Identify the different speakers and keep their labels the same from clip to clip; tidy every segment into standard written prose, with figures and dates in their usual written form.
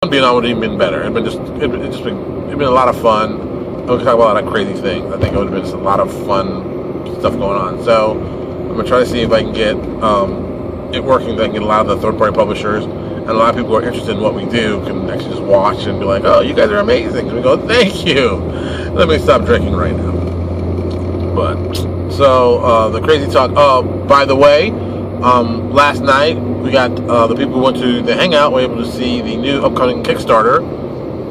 Speaker 1: being on would have even been better. It'd been a lot of fun. We could talk about a lot of crazy things. I think it would have been just a lot of fun stuff going on. So I'm gonna try to see if I can get it working. That I can get a lot of the third-party publishers and a lot of people who are interested in what we do can actually just watch and be like, "Oh, you guys are amazing!" And we go, "Thank you." Let me stop drinking right now. But so the crazy talk. By the way, last night we got the people who went to the hangout were able to see the new upcoming Kickstarter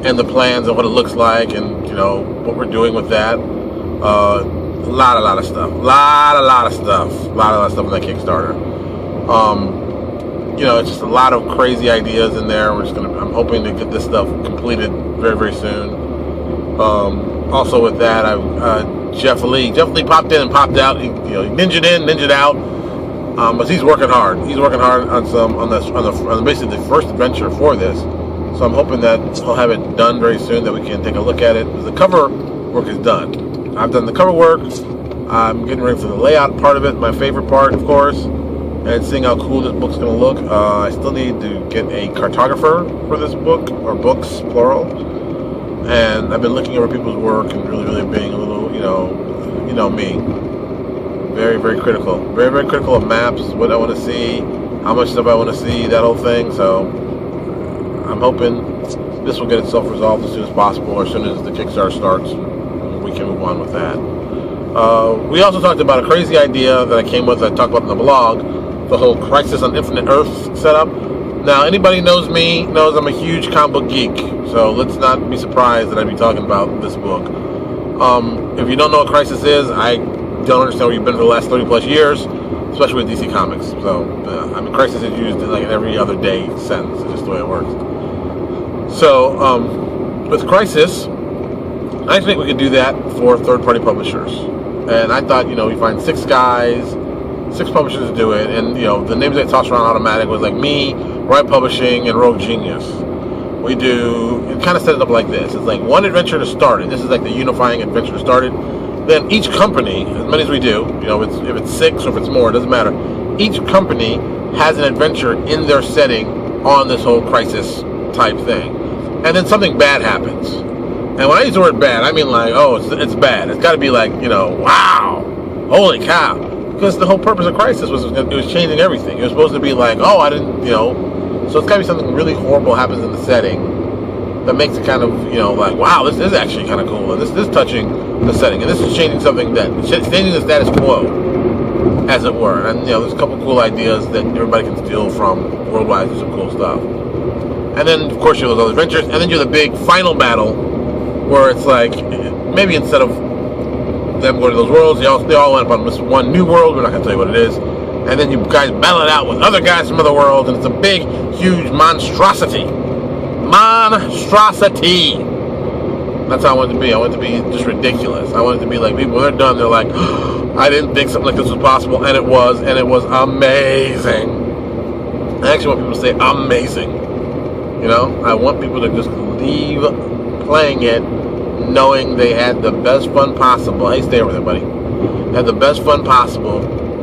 Speaker 1: and the plans and what it looks like, and what we're doing with that. A lot of stuff. A lot of stuff in that Kickstarter. It's just a lot of crazy ideas in there. I'm hoping to get this stuff completed very, very soon. Also with that, Jeff Lee popped in and popped out. He ninja'd in, ninja'd out. But he's working hard. He's working hard on basically the first adventure for this. So I'm hoping that he'll have it done very soon, that we can take a look at it. The cover work is done. I've done the cover work. I'm getting ready for the layout part of it. My favorite part, of course, and seeing how cool this book's going to look. I still need to get a cartographer for this book, or books, plural. And I've been looking over people's work and really, really being a little, me. Very, very critical. Very, very critical of maps, what I want to see, how much stuff I want to see, that whole thing. So I'm hoping this will get itself resolved as soon as possible, or as soon as the Kickstarter starts, we can move on with that. We also talked about a crazy idea that I came with, I talked about in the blog, the whole Crisis on Infinite Earth setup. Now, anybody knows me knows I'm a huge comic book geek, so let's not be surprised that I'd be talking about this book. If you don't know what Crisis is, I don't understand where you've been for the last 30 plus years, especially with DC Comics. So, Crisis is used in like an every other day sentence. It's just the way it works. So, with Crisis, I think we could do that for third-party publishers. And I thought, we find 6 guys, 6 publishers to do it, and the names I tossed around automatic was like me, Right Publishing, and Rogue Genius. We do, it kind of set it up like this. It's like one adventure to start it. This is like the unifying adventure to start it. Then each company, as many as we do, if it's 6 or if it's more, it doesn't matter. Each company has an adventure in their setting on this whole Crisis type thing. And then something bad happens. And when I use the word bad, I mean like, oh, it's bad. It's got to be like, wow, holy cow. Because the whole purpose of Crisis was it was changing everything. It was supposed to be like, oh, I didn't, so it's got to be something really horrible happens in the setting that makes it kind of, like, wow, this is actually kind of cool. And this is touching the setting. And this is changing something changing the status quo, as it were. And, there's a couple cool ideas that everybody can steal from Worldwide. Some cool stuff. And then, of course, you have those other adventures. And then you have the big final battle where it's like, maybe instead of them going to those worlds, they all end up on this one new world. We're not going to tell you what it is. And then you guys battle it out with other guys from other worlds. And it's a big, huge monstrosity. That's how I want it to be. I want it to be just ridiculous. I want it to be like people, when they're done, they're like, oh, I didn't think something like this was possible, and it was amazing. I actually want people to say amazing. I want people to just leave playing it knowing they had the best fun possible. Hey, stay over there, buddy. Had the best fun possible,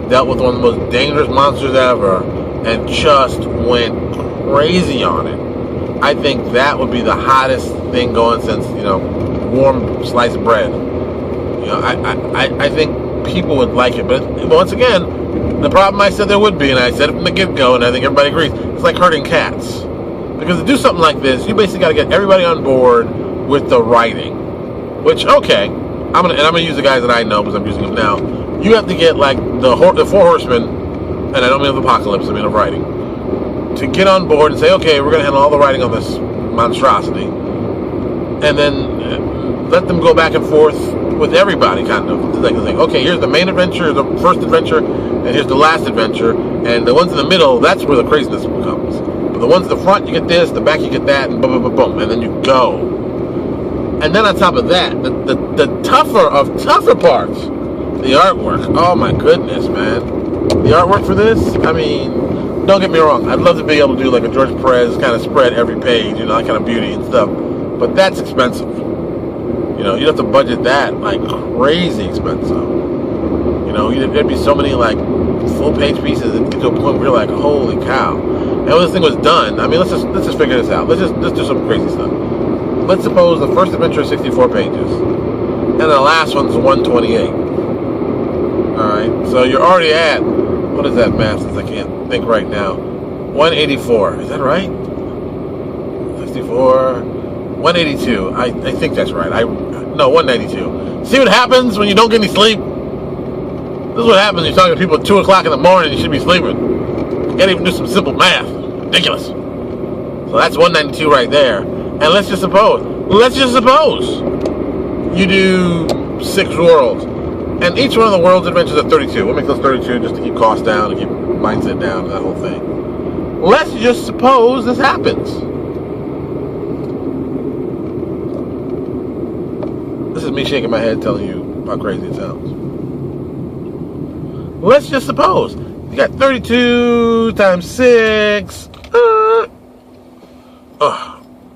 Speaker 1: dealt with one of the most dangerous monsters ever, and just went crazy on it. I think that would be the hottest thing going since, warm sliced bread. I think people would like it. But once again, the problem I said there would be, and I said it from the get-go, and I think everybody agrees, it's like herding cats. Because to do something like this, you basically got to get everybody on board with the writing. Which, okay, I'm gonna use the guys that I know because I'm using them now. You have to get like the 4 horsemen, and I don't mean of Apocalypse, I mean of writing, to get on board and say, okay, we're going to handle all the writing on this monstrosity, and then let them go back and forth with everybody, kind of. Like, okay, here's the main adventure, the first adventure, and here's the last adventure, and the ones in the middle, that's where the craziness comes. But the ones in the front, you get this, the back, you get that, and boom, boom, boom, boom, and then you go. And then on top of that, the tougher of tougher parts, the artwork. Oh my goodness, man. The artwork for this, I mean, don't get me wrong, I'd love to be able to do like a George Perez kind of spread every page, that kind of beauty and stuff. But that's expensive. You'd have to budget that like crazy expensive. There'd be so many like full page pieces that get to a point where you're like, holy cow. And when this thing was done, I mean, let's just figure this out. Let's do some crazy stuff. Let's suppose the first adventure is 64 pages, and the last one's 128. All right, so you're already at, what is that math? Since I can't think right now, 184. Is that right? 64, 182. I think that's right. No, 192. See what happens when you don't get any sleep? This is what happens when you're talking to people at 2 o'clock in the morning. You should be sleeping. You can't even do some simple math. Ridiculous. So that's 192 right there. And let's just suppose you do 6 worlds. And each one of the world's adventures are 32. We'll make those 32 just to keep costs down and keep mindset down and that whole thing. Let's just suppose this happens. This is me shaking my head telling you how crazy it sounds. Let's just suppose you got 32 times 6.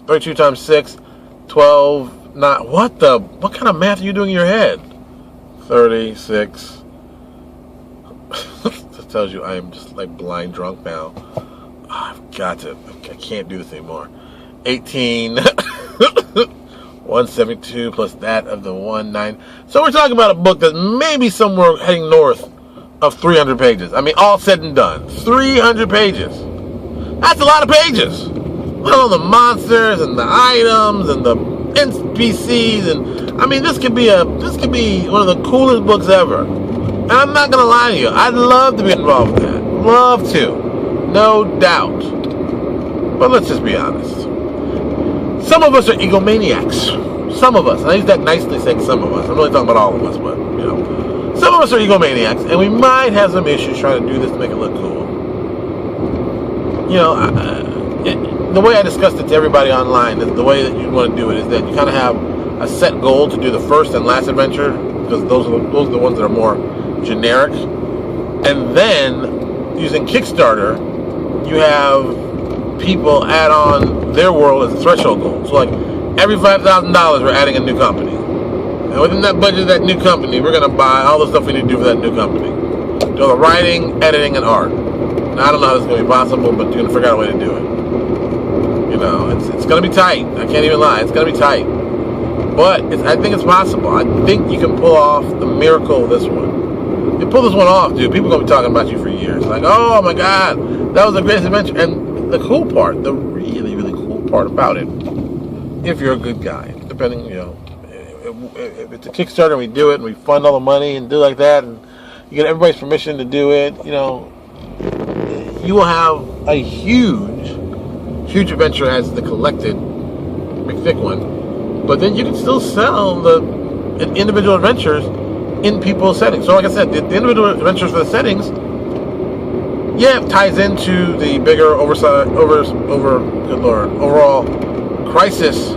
Speaker 1: 32 times 6, 12, not, what kind of math are you doing in your head? 36. This tells you I am just like blind drunk now. I've got to, I can't do this anymore. 18, 172 plus that of the 19. So we're talking about a book that may be somewhere heading north of 300 pages. I mean, all said and done. 300 pages. That's a lot of pages. With all the monsters and the items and the NPCs, and I mean, this could be one of the coolest books ever. And I'm not gonna lie to you, I'd love to be involved with that. Love to, no doubt. But let's just be honest. Some of us are egomaniacs. Some of us, and I use that nicely, saying some of us. I'm really talking about all of us, but you know, some of us are egomaniacs, and we might have some issues trying to do this to make it look cool. You know, the way I discussed it to everybody online, the way that you want to do it is that you kind of have a set goal to do the first and last adventure, because those are the ones that are more generic. And then, using Kickstarter, you have people add on their world as a threshold goal. So like, every $5,000 we're adding a new company. And within that budget of that new company, we're going to buy all the stuff we need to do for that new company. Do all the writing, editing, and art. Now, I don't know how this is going to be possible, but you're going to figure out a way to do it. You know, it's going to be tight. I can't even lie. It's going to be tight. But I think it's possible. I think you can pull off the miracle of this one. You pull this one off, dude, people are going to be talking about you for years. Like, oh my God, that was the greatest adventure. And the cool part, the really, really cool part about it, if you're a good guy, depending, you know, if it's a Kickstarter and we do it and we fund all the money and do like that and you get everybody's permission to do it, you know, you will have a huge adventure as the collected McThick one. But then you can still sell the individual adventures in people's settings. So like I said, the individual adventures for the settings, yeah, it ties into the bigger overall crisis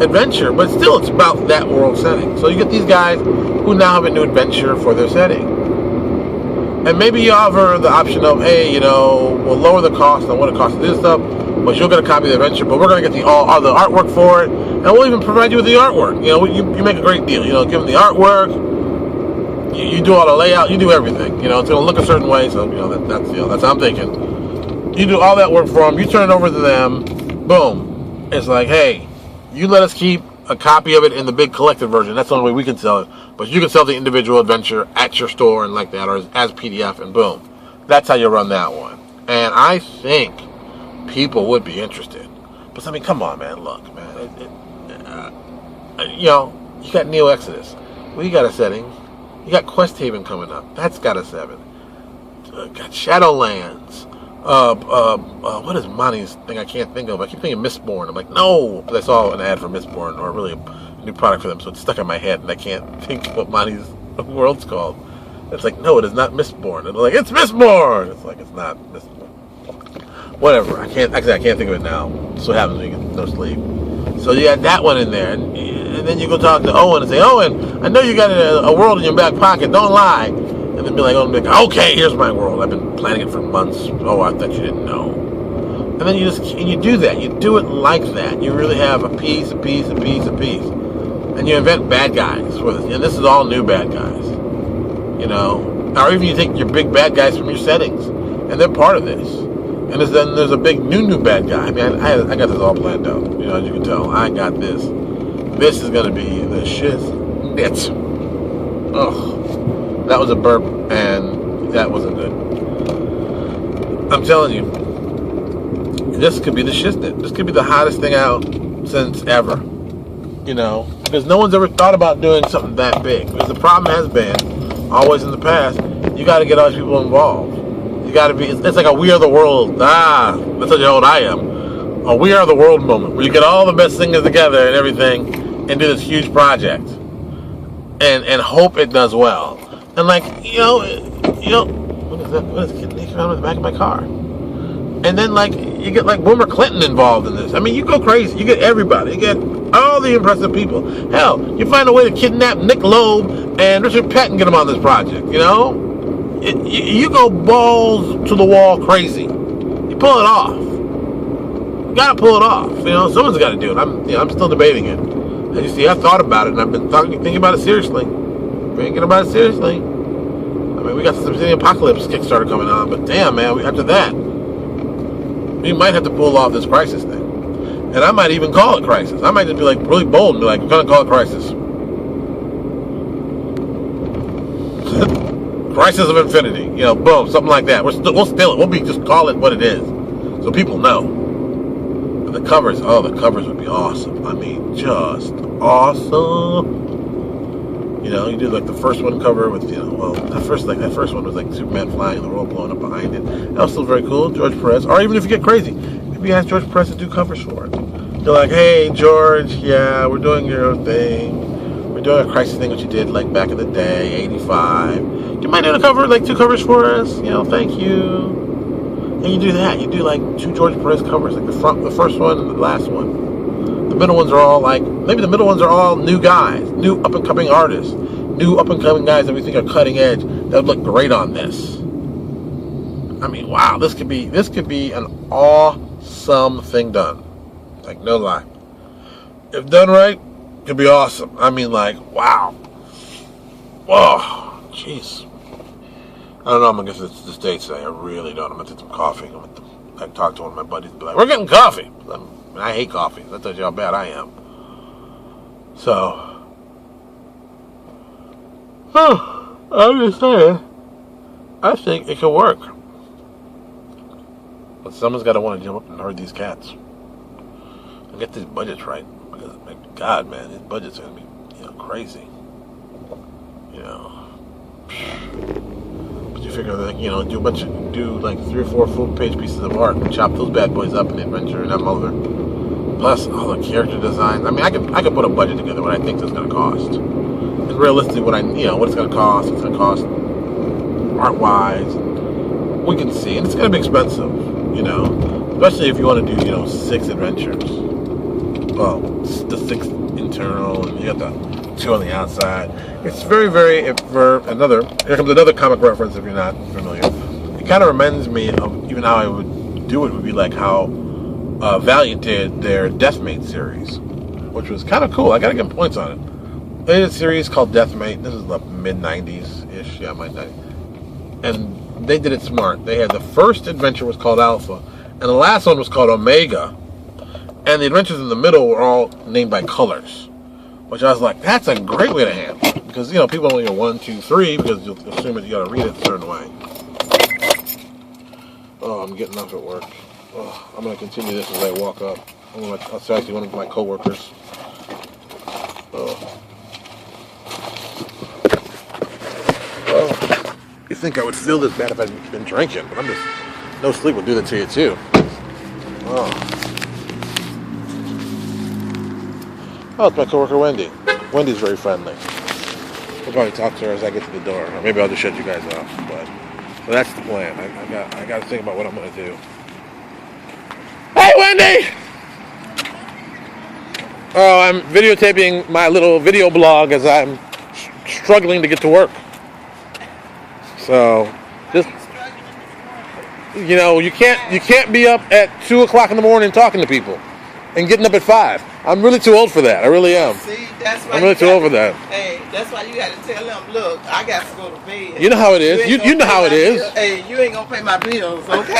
Speaker 1: adventure, but still it's about that world setting. So you get these guys who now have a new adventure for their setting. And maybe you offer the option of, hey, you know, we'll lower the cost on what it costs to do stuff, but you'll get a copy of the adventure, but we're going to get all the artwork for it, and we'll even provide you with the artwork. You know, you make a great deal. You know, give them the artwork, you do all the layout, you do everything. You know, it's going to look a certain way, so, you know, that's how I'm thinking. You do all that work for them, you turn it over to them, boom. It's like, hey, you let us keep a copy of it in the big collected version. That's the only way we can sell it. But you can sell the individual adventure at your store and like that, or as PDF, and boom. That's how you run that one. And I think people would be interested. But I mean, come on, man. Look, man. You know, you got Neo Exodus. Well, you got a setting. You got Quest Haven coming up. That's got a 7. Got Shadowlands. What is Monty's thing I can't think of? I keep thinking Mistborn. I'm like, no. But I saw an ad for Mistborn, or really a new product for them, so it's stuck in my head, and I can't think what Monty's world's called. It's like, no, it is not Mistborn. And they're like, it's Mistborn. It's like, it's not Mistborn. Whatever. I can't think of it now. That's what happens when you get no sleep. So you got that one in there, and then you go talk to Owen and say, Owen, I know you got a world in your back pocket. Don't lie. And then be like, okay, here's my world. I've been planning it for months. Oh, I thought you didn't know. And then you do that. You do it like that. You really have a piece. And you invent bad guys for this. And this is all new bad guys. You know, or even you take your big bad guys from your settings, and they're part of this. And then there's a big new bad guy. I mean, I got this all planned out. You know, as you can tell, I got this. This is gonna be the shit. It's. Ugh. That was a burp, and that wasn't good. I'm telling you, this could be the shiznit. This could be the hottest thing out since ever. You know, because no one's ever thought about doing something that big. Because the problem has been, always in the past, you got to get all these people involved. You got to be. It's like a We Are the World. That's how old I am. A We Are the World moment where you get all the best singers together and everything, and do this huge project, and hope it does well. And like you know, what is that? What is getting naked around in the back of my car? And then like you get like Boomer Clinton involved in this. I mean, you go crazy. You get everybody. You get all the impressive people. Hell, you find a way to kidnap Nick Loeb and Richard Pett and get them on this project. You know, you go balls to the wall crazy. You pull it off. You gotta pull it off. You know, someone's got to do it. I'm still debating it. And you see, I thought about it, and I've been thinking about it seriously. Thinking about it seriously. I mean, we got the Subsidian Apocalypse Kickstarter coming on, but damn, man, after that, we might have to pull off this Crisis thing. And I might even call it Crisis. I might just be like really bold and be like, we're gonna call it Crisis. Crisis of Infinity. You know, boom, something like that. We'll steal it. We'll just call it what it is, so people know. But the covers would be awesome. I mean, just awesome. You know, you do like the first one cover with, you know, well, that first one was like Superman flying and the world blowing up behind it. That was still very cool. George Perez, or even if you get crazy, maybe you ask George Perez to do covers for it. You're like, hey, George, yeah, we're doing your thing. We're doing a Crisis thing, which you did like back in the day, '85. You might do a cover, like 2 covers for us. You know, thank you. And you do that. You do like 2 George Perez covers, like the first one and the last one. The middle ones are all like, maybe the middle ones are all new guys, new up-and-coming artists, new up-and-coming guys that we think are cutting edge that would look great on this. I mean, wow, this could be an awesome thing done. Like, no lie. If done right, it could be awesome. I mean, like, wow. Whoa, jeez. I don't know, I'm going to get to this date today. I really don't. I'm going to get some coffee. I'm going to talk to one of my buddies and be like, we're getting coffee. I hate coffee. That tells you how bad I am. So, I'm just saying, I think it could work. But someone's got to want to jump up and herd these cats. And get these budgets right. Because, my God, man, these budgets are going to be, you know, crazy. You know. But you figure that, you know, do like 3 or 4 full-page pieces of art and chop those bad boys up in the adventure and have them over. Plus all the character designs. I mean, I could put a budget together what I think this is going to cost. And realistically, what it's going to cost. It's going to cost art-wise. We can see, and it's going to be expensive. You know, especially if you want to do, you know, 6 adventures. Well, the 6 internal, and you got the 2 on the outside. It's very, very. Here comes another comic reference. If you're not familiar, it kind of reminds me of even how I would do it. Would be like how Valiant did their Deathmate series, which was kind of cool. I gotta give them points on it. They did a series called Deathmate. This is the mid-90s ish, yeah, mid-90s, and they did it smart. They had the first adventure was called Alpha, and the last one was called Omega, and the adventures in the middle were all named by colors, which I was like, that's a great way to handle it, because, you know, people only go 1, 2, 3 because you'll assume that you gotta read it a certain way. Oh, I'm getting off at work. Oh, I'm gonna continue this as I walk up. I'll talk to one of my coworkers. Oh. You think I would feel this bad if I'd been drinking, but no sleep will do that to you too. Oh, it's my coworker Wendy. Wendy's very friendly. We'll probably talk to her as I get to the door, or maybe I'll just shut you guys off. But that's the plan. I got to think about what I'm gonna do. Hey, Wendy! Oh, I'm videotaping my little video blog as I'm struggling to get to work. So, just, you know, you can't be up at 2 o'clock in the morning talking to people and getting up at 5. I'm really too old for that. I really am.
Speaker 2: See, that's why
Speaker 1: I'm really too old for that.
Speaker 2: Hey, That's why you got to tell them, look, I got to go to bed.
Speaker 1: You know how it is. You know how it is.
Speaker 2: Hey, you ain't gonna pay my bills, okay?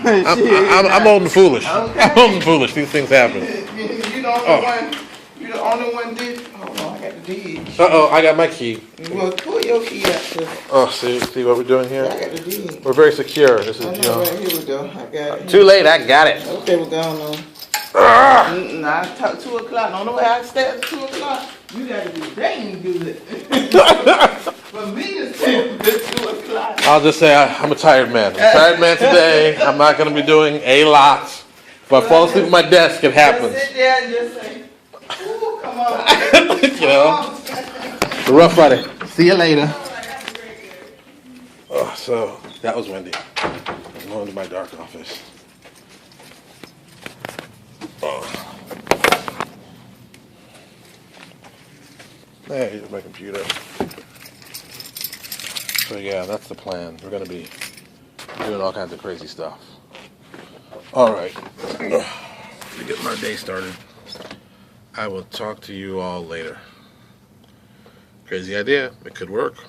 Speaker 1: I'm old and foolish.
Speaker 2: Okay.
Speaker 1: I'm old and foolish. These things happen.
Speaker 2: You the only one. You the only one did. Oh no, I got the deed.
Speaker 1: I got my key.
Speaker 2: Well, pull your key out too.
Speaker 1: Oh, see what we're doing here?
Speaker 2: I got the deed.
Speaker 1: We're very secure. This is,
Speaker 2: I know, right, here we go. I got it.
Speaker 1: Too late. I got it.
Speaker 2: Okay, we're going on. Nah, I talk 2 o'clock. Don't know where I stay at 2 o'clock. You gotta be dang good. For me to stay at 2 o'clock.
Speaker 1: I'll just say I'm a tired man. I'm a tired man today. I'm not going to be doing a lot. If I fall asleep at my desk, it happens.
Speaker 2: Just sit there and just say, ooh, come on.
Speaker 1: You know, it's a rough Friday. See you later. Oh, so that was Wendy. I'm going to my dark office. Oh. Hey, here's my computer. So yeah, that's the plan. We're gonna be doing all kinds of crazy stuff. All right. To get my day started, I will talk to you all later. Crazy idea. It could work.